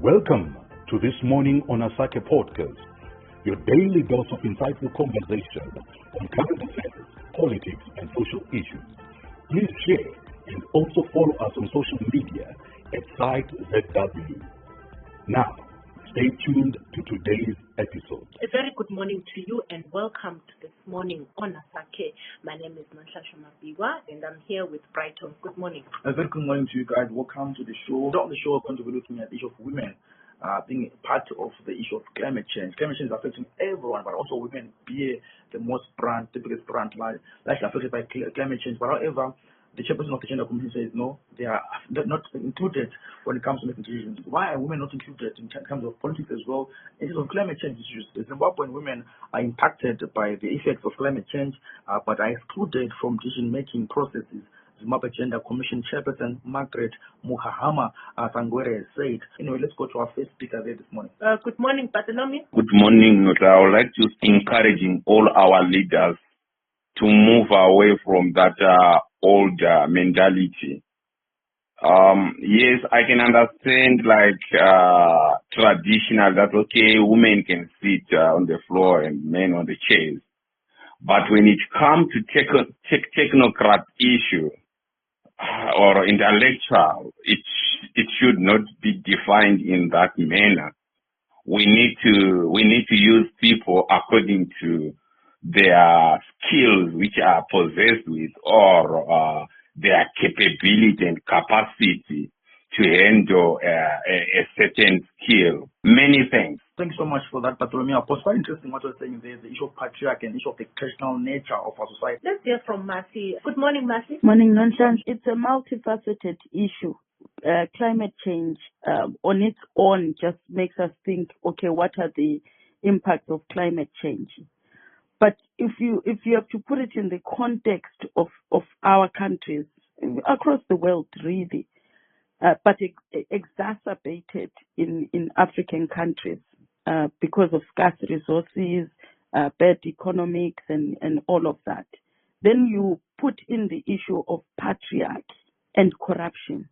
Welcome to This Morning on Asakhe podcast, your daily dose of insightful conversation on current affairs, politics, and social issues. Please share and also follow us on social media at @ZW. Now, stay tuned to today's episode. A very good morning to you and welcome to This Morning on Asakhe. My name is Mukahanana-Sangarwe and I'm here with Brighton. Good morning. A very good morning to you guys. Welcome to the show. On the show, we're going to be looking at the issue of women being part of the issue of climate change. Climate change is affecting everyone, but also women bear the biggest brand likely affected by climate change. But however, the chairperson of the Gender Commission says no, they are not included when it comes to making decisions. Why are women not included in terms of politics as well? In terms of climate change issues, the Zimbabwean women are impacted by the effects of climate change, but are excluded from decision-making processes. Zimbabwe Gender Commission Chairperson Margaret Mukahanana-Sangarwe said. Anyway, let's go to our first speaker there this morning. Good morning, Bartholomew. Good morning, Nota. I would like to encouraging all our leaders to move away from that old mentality. Yes, I can understand traditional that, okay, women can sit on the floor and men on the chairs. But when it comes to technocrat issue or intellectual, it should not be defined in that manner. We need to use people according to their skills which are possessed with, or their capability and capacity to handle a certain skill. Many thanks. Thanks so much for that, Bartholomew. It was quite interesting what you're saying there, the issue of patriarchy and the issue of the traditional nature of our society. Let's hear from Mercy. Good morning, Mercy. Morning, Nonsense. It's a multifaceted issue. Climate change on its own just makes us think, okay, what are the impacts of climate change? But if you have to put it in the context of our countries, across the world really, but exacerbated in African countries because of scarce resources, bad economics and all of that, then you put in the issue of patriarchy and corruption.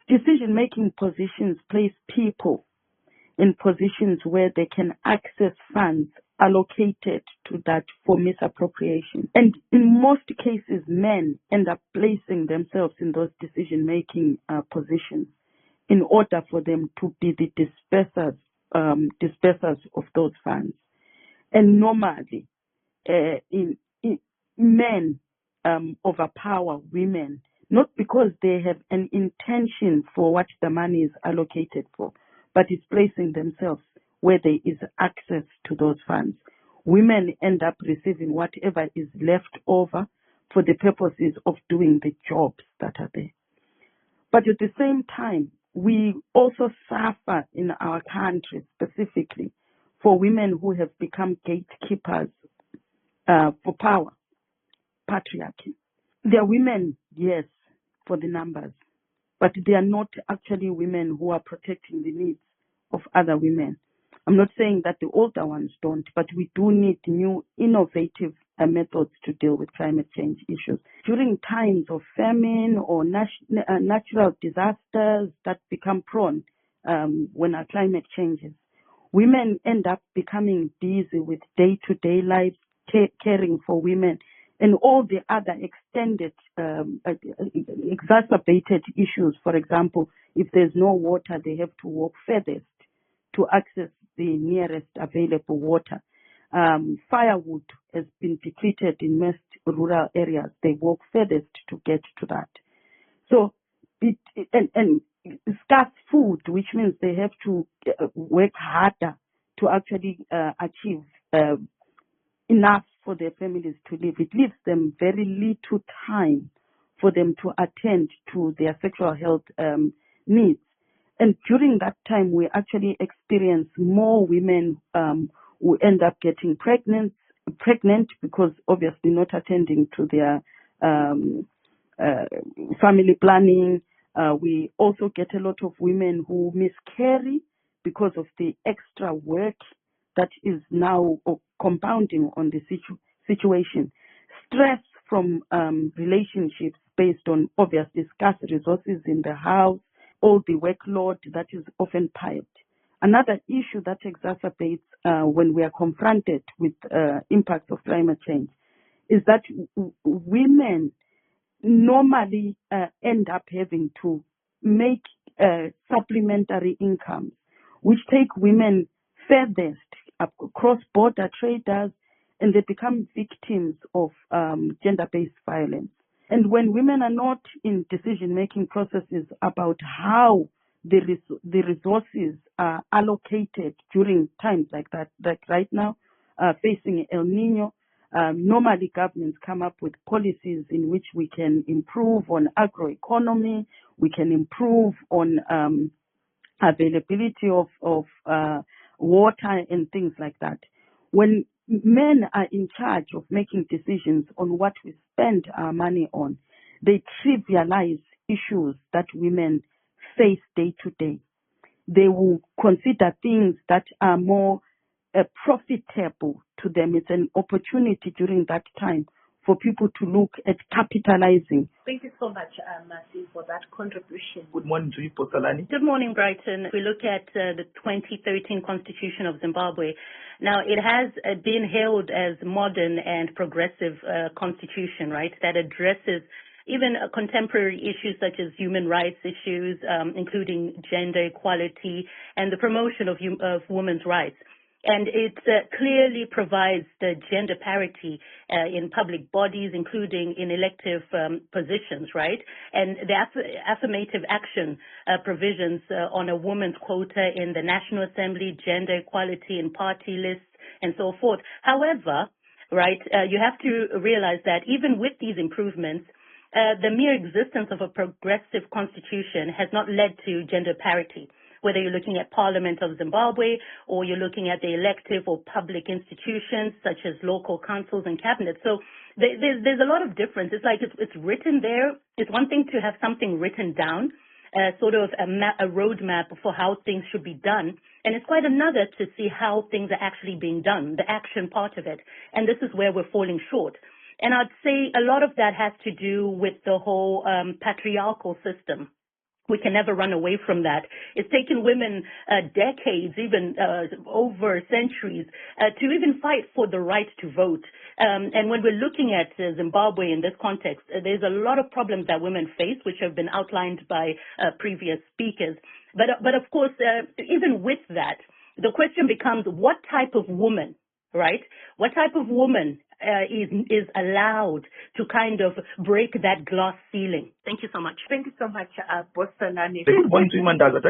Decision-making positions place people in positions where they can access funds allocated to that for misappropriation. And in most cases, men end up placing themselves in those decision-making positions in order for them to be the dispersers of those funds. And normally, men overpower women, not because they have an intention for what the money is allocated for, but it's placing themselves where there is access to those funds. Women end up receiving whatever is left over for the purposes of doing the jobs that are there. But at the same time, we also suffer in our country specifically for women who have become gatekeepers for power, patriarchy. They are women, yes, for the numbers, but they are not actually women who are protecting the needs of other women. I'm not saying that the older ones don't, but we do need new innovative methods to deal with climate change issues. During times of famine or natural disasters that become prone when our climate changes, women end up becoming busy with day-to-day lives, caring for women, and all the other extended, exacerbated issues. For example, if there's no water, they have to walk furthest to access the nearest available water. Firewood has been depleted in most rural areas. They walk furthest to get to that. So, and scarce food, which means they have to work harder to actually achieve enough for their families to live. It leaves them very little time for them to attend to their sexual health needs. And during that time, we actually experience more women who end up getting pregnant because obviously not attending to their family planning. We also get a lot of women who miscarry because of the extra work that is now compounding on the situation. Stress from relationships based on obviously scarce resources in the house, all the workload that is often piled. Another issue that exacerbates when we are confronted with impacts of climate change is that women normally end up having to make supplementary incomes, which take women furthest cross-border traders, and they become victims of gender-based violence. And when women are not in decision-making processes about how the resources are allocated during times like that, like right now, facing El Nino, normally governments come up with policies in which we can improve on agroeconomy, we can improve on availability of water and things like that. When men are in charge of making decisions on what we spend our money on, they trivialize issues that women face day to day. They will consider things that are more profitable to them. It's an opportunity during that time for people to look at capitalizing. Thank you so much, Masi, for that contribution. Good morning to you, Posalani. Good morning, Brighton. We look at the 2013 Constitution of Zimbabwe. Now, it has been hailed as modern and progressive constitution, right, that addresses even contemporary issues such as human rights issues, including gender equality and the promotion of women's rights. And it clearly provides the gender parity in public bodies, including in elective positions, right? And the affirmative action provisions on a woman's quota in the National Assembly, gender equality in party lists, and so forth. However, right, you have to realize that even with these improvements, the mere existence of a progressive constitution has not led to gender parity, whether you're looking at Parliament of Zimbabwe or you're looking at the elective or public institutions such as local councils and cabinets. So there's a lot of difference. It's like it's written there. It's one thing to have something written down, sort of a roadmap for how things should be done. And it's quite another to see how things are actually being done, the action part of it. And this is where we're falling short. And I'd say a lot of that has to do with the whole patriarchal system. We can never run away from that. It's taken women decades, even over centuries, to even fight for the right to vote. And when we're looking at Zimbabwe in this context, there's a lot of problems that women face, which have been outlined by previous speakers. But of course, even with that, the question becomes, what type of woman, right? What type of woman is allowed to kind of break that glass ceiling? Thank you so much. Thank you so much, Bostanani. Good morning to you, Mandaza.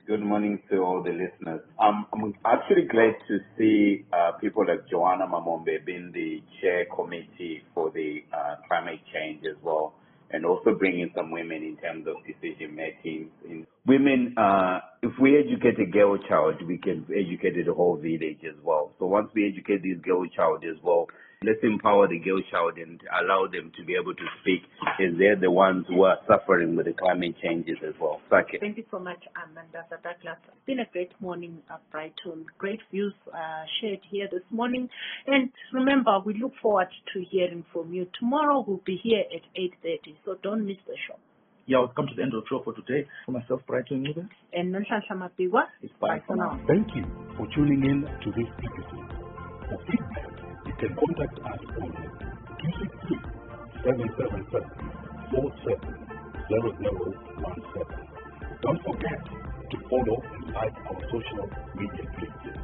Good morning to all the listeners. I'm actually glad to see people like Joanna Mamombe being the chair committee for the climate change as well, and also bringing some women in terms of decision making. Women, if we educate a girl child, we can educate the whole village as well. So once we educate this girl child as well, let's empower the girl child and allow them to be able to speak, as they're the ones who are suffering with the climate changes as well. Asakhe. Thank you so much, Amanda Douglas. It's been a great morning at Brighton. Great views shared here this morning. And remember, we look forward to hearing from you. Tomorrow we'll be here at 8:30, so don't miss the show. Yeah, we've come to the end of the show for today. For myself, Brighton, and Nonhlanhla Mapigwa, it's bye for now. Thank you for tuning in to this episode. For feedback, you can contact us on 263-777-470017. Don't forget to follow and like our social media pages.